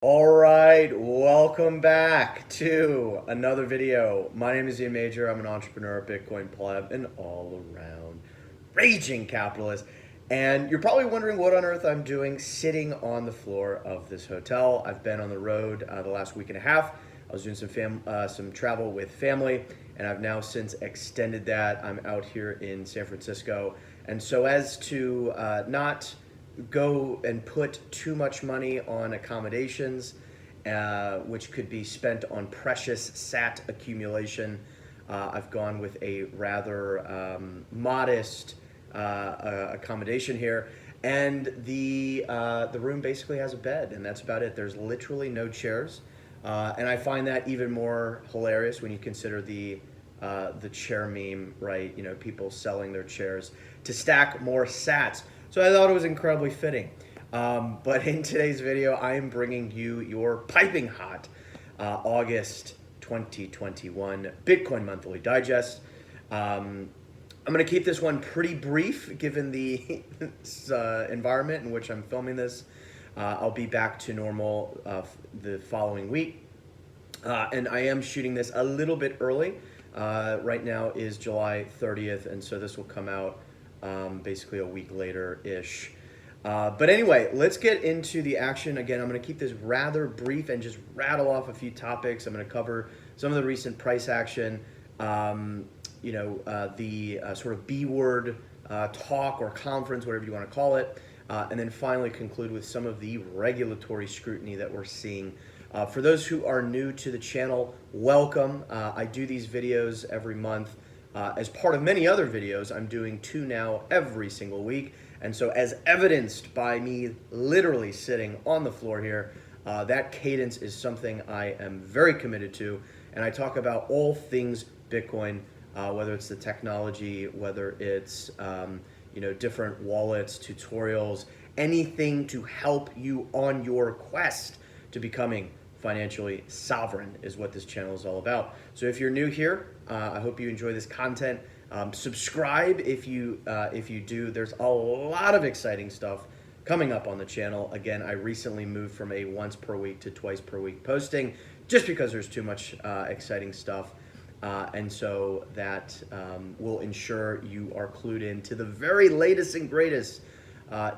All right, welcome back to another video. My name is Ian Major. I'm an entrepreneur, Bitcoin pleb, and all-around raging capitalist. And you're probably wondering what on earth I'm doing sitting on the floor of this hotel. I've been on the road the last week and a half. I was doing some travel with family, and I've now since extended that. I'm out here in San Francisco, and so as to not go and put too much money on accommodations, which could be spent on precious sat accumulation. I've gone with a rather modest accommodation here, and the room basically has a bed, and that's about it. There's literally no chairs, and I find that even more hilarious when you consider the chair meme, right? You know, people selling their chairs to stack more sats. So I thought it was incredibly fitting. But in today's video, I am bringing you your piping hot August 2021 Bitcoin Monthly Digest. I'm going to keep this one pretty brief given the environment in which I'm filming this. I'll be back to normal the following week. And I am shooting this a little bit early. Right now is July 30th, and so this will come out basically a week later-ish. But anyway, let's get into the action. Again, I'm going to keep this rather brief and just rattle off a few topics. I'm going to cover some of the recent price action, the sort of B-word talk or conference, whatever you want to call it, and then finally conclude with some of the regulatory scrutiny that we're seeing. For those who are new to the channel, welcome. I do these videos every month. As part of many other videos, I'm doing 2 now every single week. And so as evidenced by me literally sitting on the floor here, that cadence is something I am very committed to. And I talk about all things Bitcoin, whether it's the technology, whether it's different wallets, tutorials, anything to help you on your quest to becoming financially sovereign is what this channel is all about. So if you're new here, I hope you enjoy this content. Subscribe if you do. There's a lot of exciting stuff coming up on the channel. Again, I recently moved from a once per week to twice per week posting just because there's too much exciting stuff. And so that will ensure you are clued in to the very latest and greatest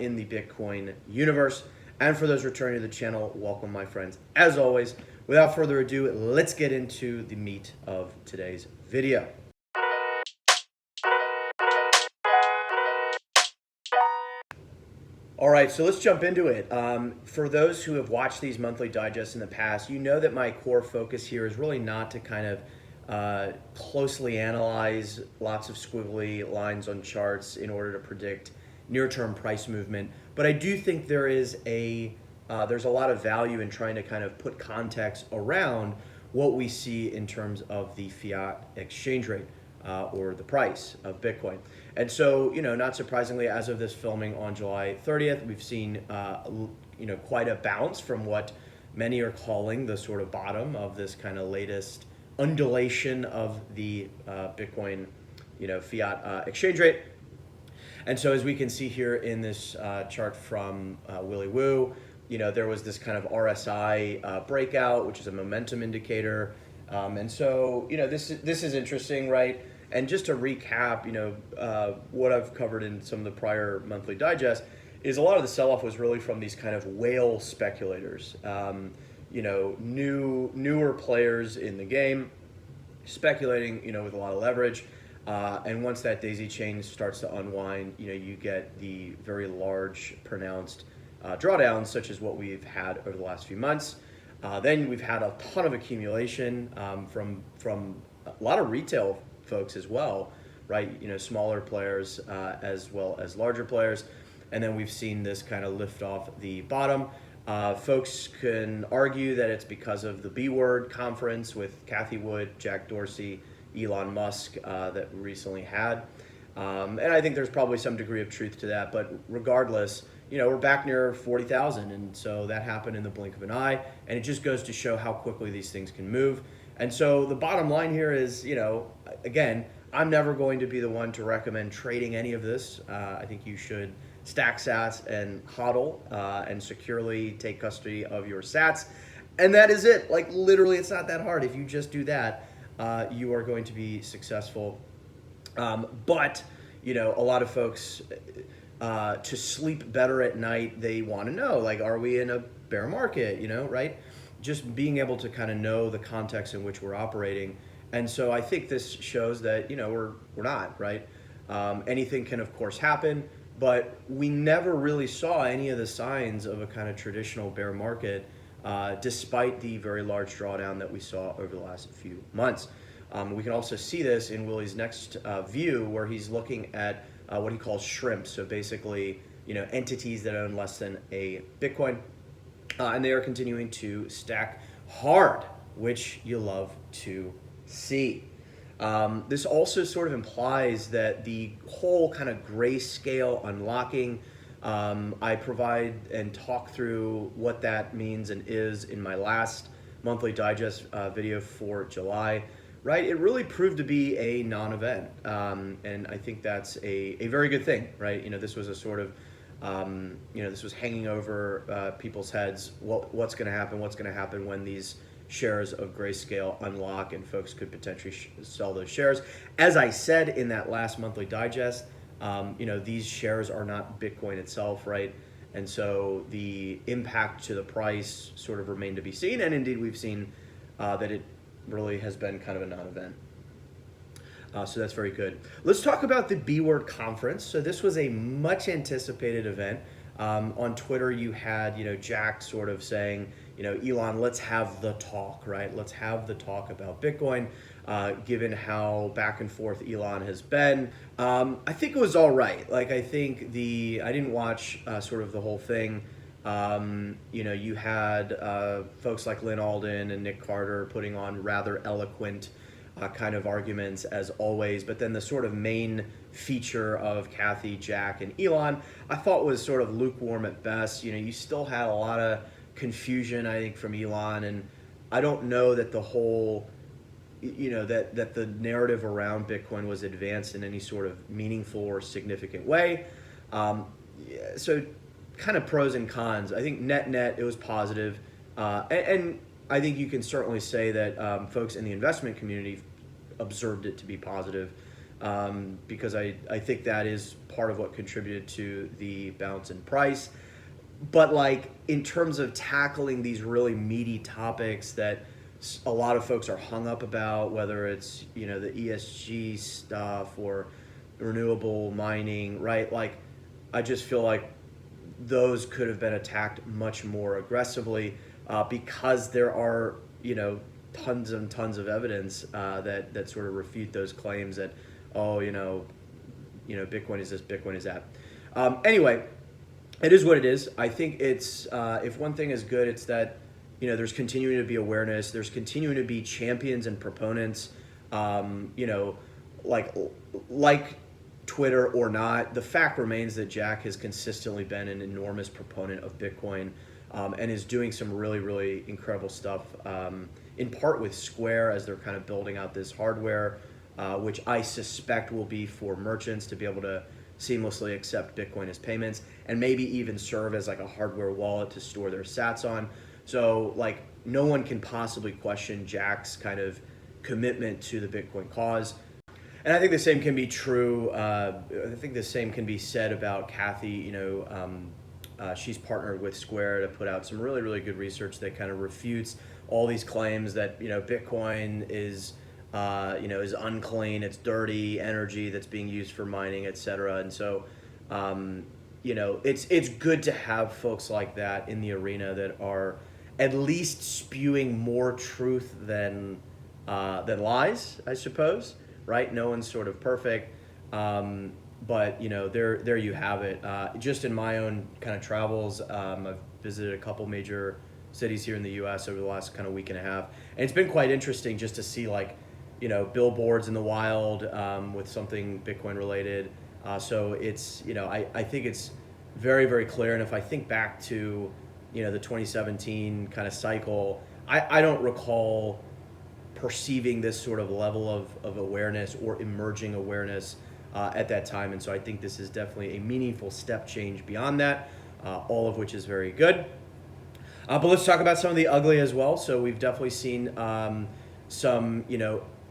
in the Bitcoin universe. And for those returning to the channel, welcome, my friends. As always, without further ado, let's get into the meat of today's video. All right, so let's jump into it. For those who have watched these monthly digests in the past, you know that my core focus here is really not to kind of closely analyze lots of squiggly lines on charts in order to predict near-term price movement, but I do think there's a lot of value in trying to kind of put context around what we see in terms of the fiat exchange rate or the price of Bitcoin. And so, not surprisingly, as of this filming on July 30th, we've seen quite a bounce from what many are calling the sort of bottom of this kind of latest undulation of the Bitcoin fiat exchange rate. And so as we can see here in this chart from Willy Woo, there was this kind of RSI breakout, which is a momentum indicator. And so, this is interesting, right? And just to recap, what I've covered in some of the prior monthly digests is a lot of the sell-off was really from these kind of whale speculators, newer players in the game, speculating, with a lot of leverage. And once that daisy chain starts to unwind, you get the very large, pronounced drawdowns, such as what we've had over the last few months. Then we've had a ton of accumulation from a lot of retail folks as well, right? Smaller players as well as larger players. And then we've seen this kind of lift off the bottom. Folks can argue that it's because of the B-word conference with Cathie Wood, Jack Dorsey, Elon Musk that we recently had. And I think there's probably some degree of truth to that, but regardless, we're back near 40,000, and so that happened in the blink of an eye, and it just goes to show how quickly these things can move. And so the bottom line here is, again, I'm never going to be the one to recommend trading any of this. I think you should stack sats and hodl and securely take custody of your sats. And that is it. Like literally, it's not that hard. If you just do that, you are going to be successful. But a lot of folks to sleep better at night, they want to know, like, are we in a bear market? Right? Just being able to kind of know the context in which we're operating. And so I think this shows that we're not, right. Anything can of course happen, but we never really saw any of the signs of a kind of traditional bear market, despite the very large drawdown that we saw over the last few months. We can also see this in Willie's next view, where he's looking at what he calls shrimp. So basically, entities that own less than a Bitcoin, and they are continuing to stack hard, which you love to see. This also sort of implies that the whole kind of grayscale unlocking, I provide and talk through what that means and is in my last monthly digest video for July. Right, it really proved to be a non-event, and I think that's a very good thing. Right, this was a sort of this was hanging over people's heads. What's going to happen? What's going to happen when these shares of Grayscale unlock and folks could potentially sell those shares? As I said in that last monthly digest, these shares are not Bitcoin itself, right? And so the impact to the price sort of remained to be seen, and indeed we've seen that it really has been kind of a non-event. So that's very good. Let's talk about the B-Word conference. So this was a much anticipated event. On Twitter, you had, Jack sort of saying, Elon, let's have the talk, right? Let's have the talk about Bitcoin, given how back and forth Elon has been. I think it was all right. Like, I think I didn't watch sort of the whole thing. You had folks like Lynn Alden and Nick Carter putting on rather eloquent kind of arguments as always, but then the sort of main feature of Kathy, Jack, and Elon, I thought was sort of lukewarm at best. You still had a lot of confusion, I think, from Elon, and I don't know that the whole, that the narrative around Bitcoin was advanced in any sort of meaningful or significant way. So kind of pros and cons. I think net, it was positive. And I think you can certainly say that folks in the investment community observed it to be positive, because I think that is part of what contributed to the bounce in price. But like in terms of tackling these really meaty topics that a lot of folks are hung up about, whether it's the ESG stuff or renewable mining, right? Like I just feel like those could have been attacked much more aggressively, because there are tons and tons of evidence that sort of refute those claims that Bitcoin is this, Bitcoin is that. Anyway, it is what it is. I think it's if one thing is good, it's that there's continuing to be awareness. There's continuing to be champions and proponents. Like Twitter or not, the fact remains that Jack has consistently been an enormous proponent of Bitcoin, and is doing some really, really incredible stuff, in part with Square as they're kind of building out this hardware, which I suspect will be for merchants to be able to seamlessly accept Bitcoin as payments, and maybe even serve as like a hardware wallet to store their sats on. So like no one can possibly question Jack's kind of commitment to the Bitcoin cause. And I think the same can be true. I think the same can be said about Kathy. She's partnered with Square to put out some really, really good research that kind of refutes all these claims that Bitcoin is is unclean, it's dirty energy that's being used for mining, etc. And so it's good to have folks like that in the arena that are at least spewing more truth than lies, I suppose. Right? No one's sort of perfect, but there you have it. Just in my own kind of travels, I've visited a couple major cities here in the U.S. over the last kind of week and a half, and it's been quite interesting just to see billboards in the wild with something Bitcoin related. So it's I think it's very, very clear. And if I think back to the 2017 kind of cycle, I don't recall perceiving this sort of level of awareness or emerging awareness at that time. And so I think this is definitely a meaningful step change beyond that, all of which is very good. But let's talk about some of the ugly as well. So we've definitely seen some,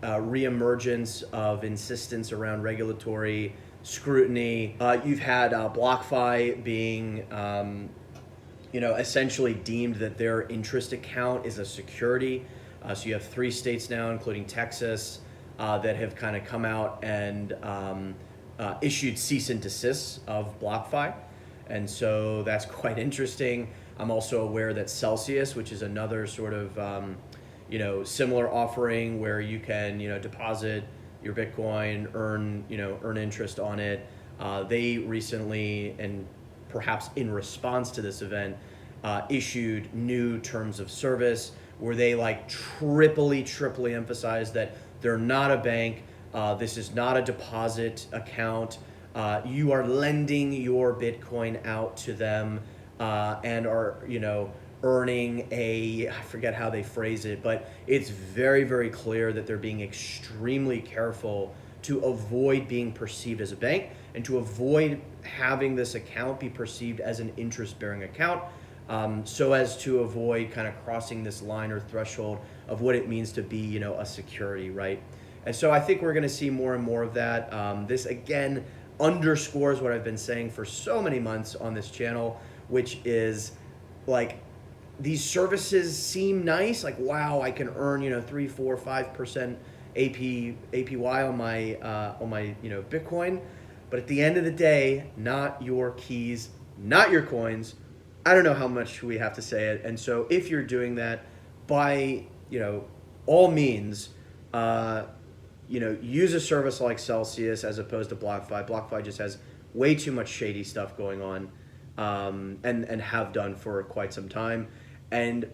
reemergence of insistence around regulatory scrutiny. You've had BlockFi being, essentially deemed that their interest account is a security. So you have 3 states now, including Texas, that have kind of come out and issued cease and desists of BlockFi. And so that's quite interesting. I'm also aware that Celsius, which is another sort of, similar offering where you can, deposit your Bitcoin, earn interest on it. They recently, and perhaps in response to this event, issued new terms of service where they triply emphasize that they're not a bank. This is not a deposit account. You are lending your Bitcoin out to them and are, earning I forget how they phrase it, but it's very, very clear that they're being extremely careful to avoid being perceived as a bank and to avoid having this account be perceived as an interest-bearing account, so as to avoid kind of crossing this line or threshold of what it means to be, a security, right? And so I think we're going to see more and more of that. This, again, underscores what I've been saying for so many months on this channel, which is these services seem nice. Wow, I can earn 3, 4, 5% APY on my Bitcoin, but at the end of the day, not your keys, not your coins. I don't know how much we have to say it. And so if you're doing that, by all means, use a service like Celsius as opposed to BlockFi. BlockFi just has way too much shady stuff going on, and have done for quite some time. And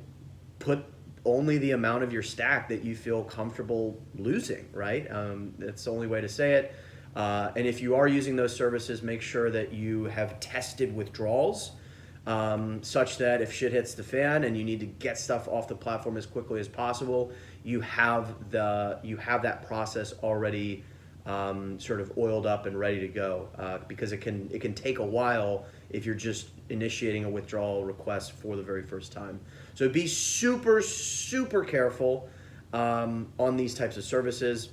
put only the amount of your stack that you feel comfortable losing, right? That's the only way to say it. And if you are using those services, make sure that you have tested withdrawals, such that if shit hits the fan and you need to get stuff off the platform as quickly as possible, you have that process already sort of oiled up and ready to go, because it can take a while if you're just initiating a withdrawal request for the very first time. So be super, super careful on these types of services.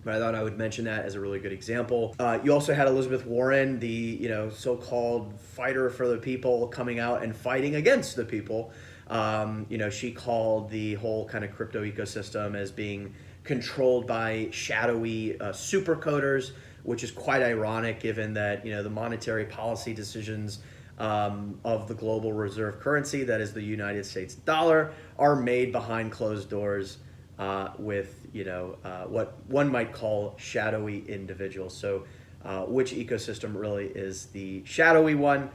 But I thought I would mention that as a really good example. You also had Elizabeth Warren, the so-called fighter for the people, coming out and fighting against the people. She called the whole kind of crypto ecosystem as being controlled by shadowy super coders, which is quite ironic given that the monetary policy decisions of the global reserve currency, that is the United States dollar, are made behind closed doors with what one might call shadowy individuals. So which ecosystem really is the shadowy one?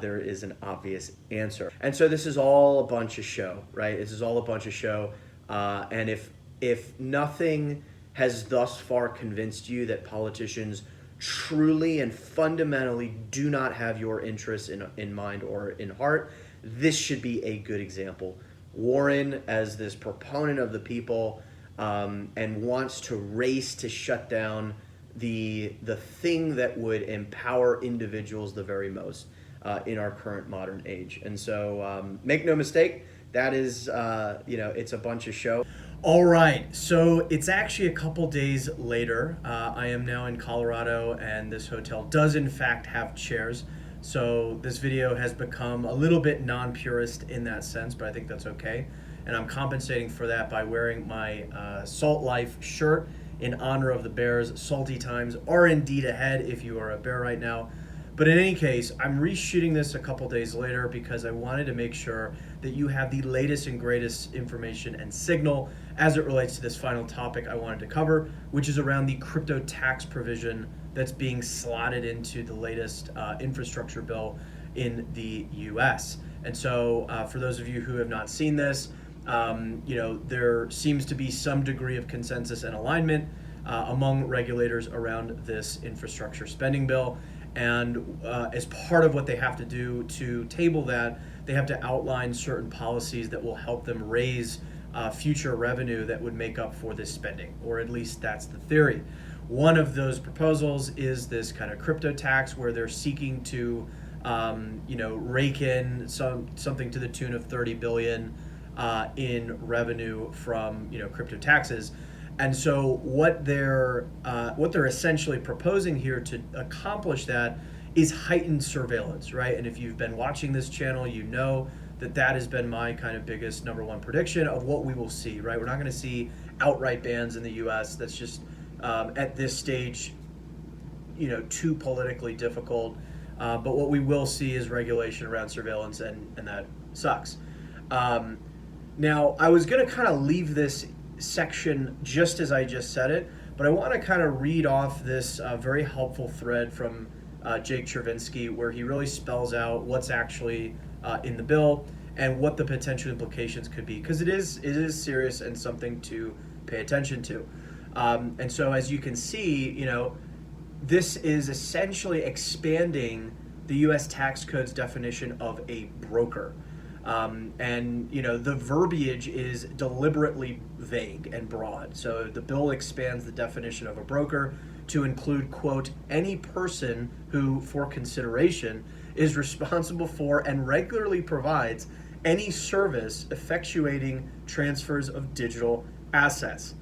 There is an obvious answer. And so this is all a bunch of show, right? This is all a bunch of show. And if nothing has thus far convinced you that politicians truly and fundamentally do not have your interests in mind or in heart, this should be a good example. Warren, as this proponent of the people, and wants to race to shut down the thing that would empower individuals the very most in our current modern age. And so make no mistake, that is, it's a bunch of show. All right, so it's actually a couple days later. I am now in Colorado, and this hotel does in fact have chairs. So this video has become a little bit non-purist in that sense, but I think that's okay. And I'm compensating for that by wearing my Salt Life shirt in honor of the Bears. Salty times are indeed ahead if you are a Bear right now. But in any case, I'm reshooting this a couple days later because I wanted to make sure that you have the latest and greatest information and signal as it relates to this final topic I wanted to cover, which is around the crypto tax provision that's being slotted into the latest infrastructure bill in the US. And so for those of you who have not seen this, there seems to be some degree of consensus and alignment among regulators around this infrastructure spending bill. And as part of what they have to do to table that, they have to outline certain policies that will help them raise future revenue that would make up for this spending, or at least that's the theory. One of those proposals is this kind of crypto tax where they're seeking to, rake in something to the tune of 30 billion in revenue from crypto taxes. And so what they're essentially proposing here to accomplish that is heightened surveillance, right? And if you've been watching this channel, you know that has been my kind of biggest number one prediction of what we will see, right? We're not going to see outright bans in the U.S. That's just at this stage, too politically difficult. But what we will see is regulation around surveillance, and that sucks. Now, I was going to kind of leave this section just as I just said it, but I want to kind of read off this very helpful thread from Jake Chervinsky, where he really spells out what's actually in the bill and what the potential implications could be, because it is serious and something to pay attention to. And so, as you can see, this is essentially expanding the U.S. tax code's definition of a broker. And the verbiage is deliberately vague and broad. So the bill expands the definition of a broker to include, quote, any person who, for consideration, is responsible for and regularly provides any service effectuating transfers of digital assets.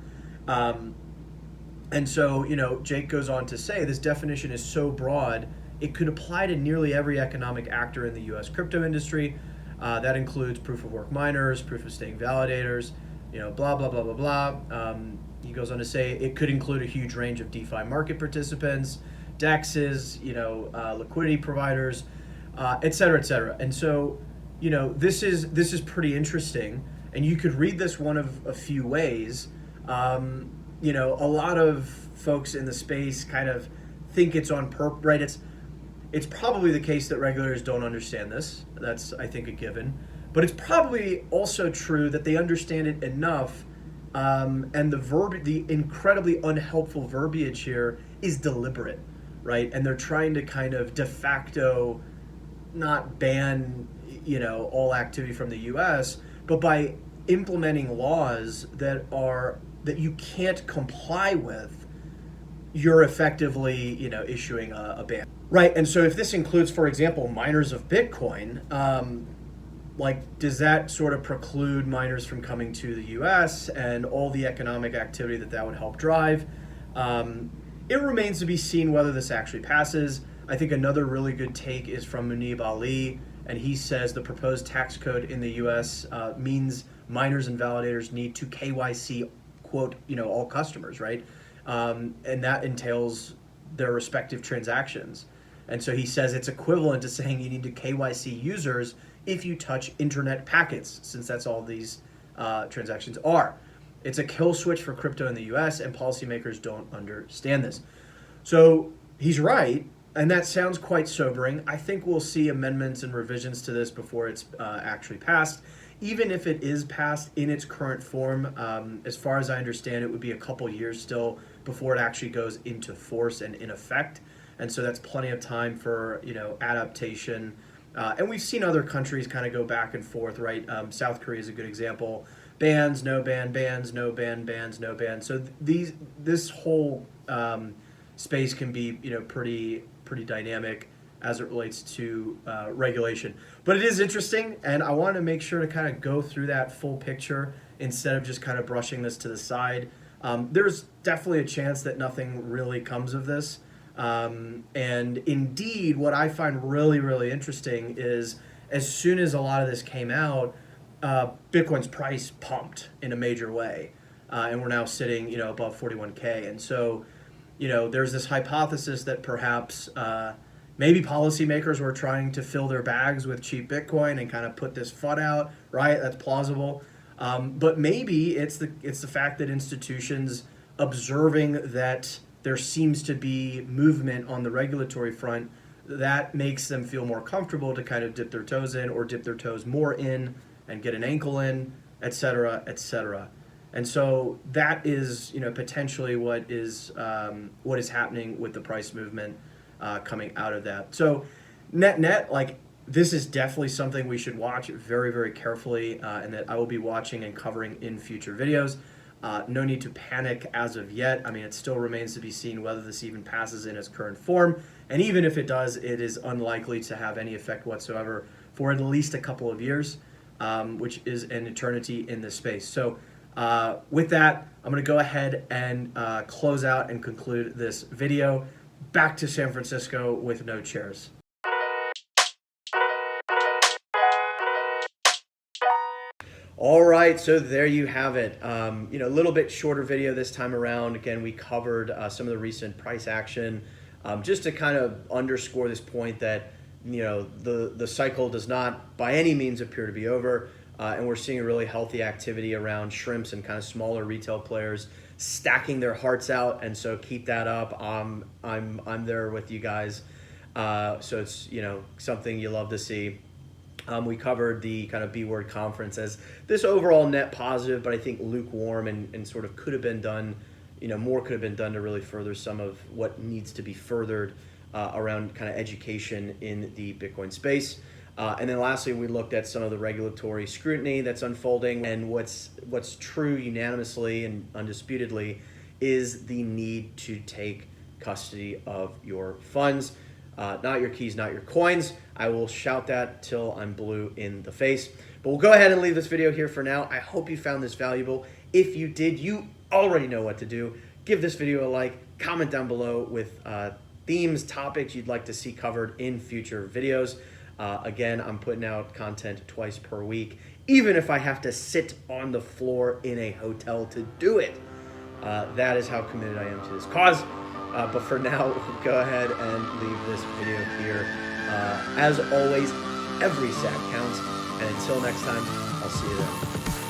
And so, Jake goes on to say this definition is so broad, it could apply to nearly every economic actor in the U.S. crypto industry. That includes proof of work miners, proof of stake validators, blah, blah, blah, blah, blah. He goes on to say it could include a huge range of DeFi market participants, DEXs, liquidity providers, et cetera, et cetera. And so, this is pretty interesting. And you could read this one of a few ways. A lot of folks in the space kind of think it's on purpose, right? It's probably the case that regulators don't understand this. That's, I think, a given. But it's probably also true that they understand it enough, and the incredibly unhelpful verbiage here is deliberate, right? And they're trying to kind of de facto not ban, all activity from the U.S., but by implementing laws that you can't comply with, you're effectively, issuing a ban. Right, and so if this includes, for example, miners of Bitcoin, does that sort of preclude miners from coming to the U.S. and all the economic activity that would help drive? It remains to be seen whether this actually passes. I think another really good take is from Munib Ali, and he says the proposed tax code in the U.S. Means miners and validators need to KYC, quote, all customers, right? And that entails their respective transactions. And so he says it's equivalent to saying you need to KYC users if you touch internet packets, since that's all these transactions are. It's a kill switch for crypto in the US, and policymakers don't understand this. So he's right, and that sounds quite sobering. I think we'll see amendments and revisions to this before it's actually passed. Even if it is passed in its current form, as far as I understand, it would be a couple years still before it actually goes into force and in effect. And so that's plenty of time for, adaptation. And we've seen other countries kind of go back and forth, right? South Korea is a good example. Bans, no ban, bans, no ban, bans, no ban. So this whole space can be, pretty dynamic as it relates to regulation. But it is interesting, and I wanted to make sure to kind of go through that full picture instead of just kind of brushing this to the side. There's definitely a chance that nothing really comes of this. And indeed, what I find really, really interesting is as soon as a lot of this came out, Bitcoin's price pumped in a major way. And we're now sitting, above 41K. And so, there's this hypothesis that perhaps maybe policymakers were trying to fill their bags with cheap Bitcoin and kind of put this FUD out, right? That's plausible. But maybe it's the fact that institutions observing that there seems to be movement on the regulatory front that makes them feel more comfortable to kind of dip their toes in or dip their toes more in and get an ankle in, et cetera, et cetera. And so that is, potentially what is happening with the price movement coming out of that. So net, this is definitely something we should watch very, very carefully, and that I will be watching and covering in future videos. No need to panic as of yet. I mean, it still remains to be seen whether this even passes in its current form. And even if it does, it is unlikely to have any effect whatsoever for at least a couple of years, which is an eternity in this space. So with that, I'm going to go ahead and close out and conclude this video. Back to San Francisco with no chairs. All right, so there you have it. A little bit shorter video this time around. Again, we covered some of the recent price action, just to kind of underscore this point that the cycle does not by any means appear to be over, and we're seeing a really healthy activity around shrimps and kind of smaller retail players stacking their hearts out. And so keep that up. I'm there with you guys. So it's something you love to see. We covered the kind of B-word conference as this overall net positive, but I think lukewarm and sort of could have been done, more could have been done to really further some of what needs to be furthered around kind of education in the Bitcoin space. And then lastly, we looked at some of the regulatory scrutiny that's unfolding, and what's true unanimously and undisputedly is the need to take custody of your funds. Not your keys, not your coins. I will shout that till I'm blue in the face. But we'll go ahead and leave this video here for now. I hope you found this valuable. If you did, you already know what to do. Give this video a like, comment down below with themes, topics you'd like to see covered in future videos. Again, I'm putting out content twice per week, even if I have to sit on the floor in a hotel to do it. That is how committed I am to this cause. But for now, go ahead and leave this video here. As always, every sack counts. And until next time, I'll see you then.